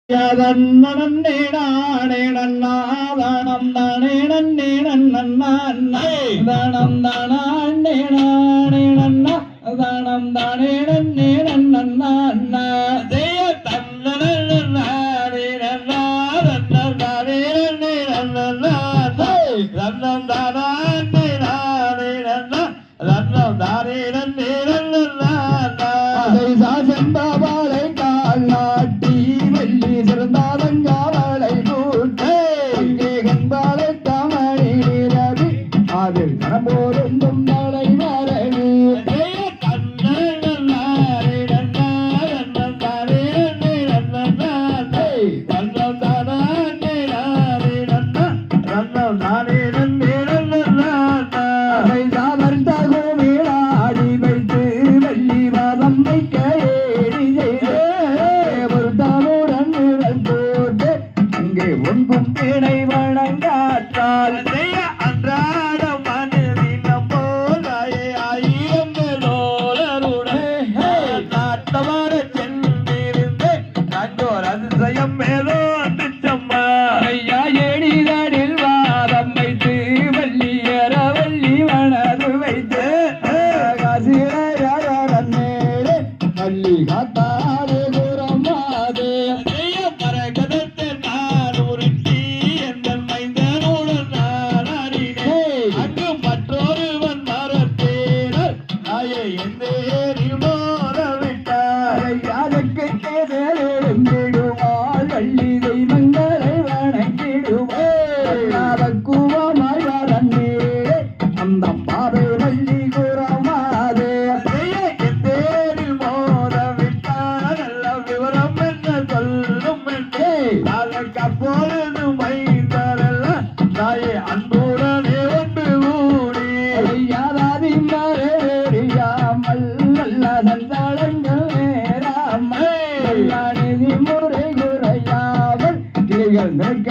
நன்னே நானே நன்னாதானம் தானே நன்னே நன்னே தானம் தானே நானே நன்னா தானம் தானே நன்னே நன்னா ஜெய தன்னே நானே நன்னா தானே நன்னே நன்னா தன்னம் தானே நானே நன்னா தன்னம் தானே நன்னே நன்னா செம்பாவாளை கால் நாட்டி வெள்ளி சிறந்தாதங்காவளை கூட்டு அங்கே கண்பாளை தாமரை ரவி அதில் கரம்போருந்தும் நாளை மரணி ஒன்றும் திணை வணங்காற்றால் அன்றாட மனிதம் போலாயே ஆயிரம் நாட்டவர சென்றிருந்து நாங்கோர் அதிசயம் மேலோ திச்சம்மா ஐயா எளிதடில் வாதம் வைத்து வள்ளியர வள்ளி வனது வைத்து காசிரே வள்ளி காத்தாரே குரமாதே வள்ளி தெய்வங்களை வணங்கிடுவோக்குவமாய் வரண்ணே அந்த பாதை வள்ளி குரமாதே தேரில் மோத விட்டால் நல்ல விவரம் என்ன சொல்லும் அதற்கு அப்பொழுது மைந்தரல்ல தாயே அன்புடனே ஒன்று கூடி யாராதி மறையாமல் நல்ல சந்தாளங்கள் நேராமல் நிதி முறை குறையாமல் கிளிகள் நிற்க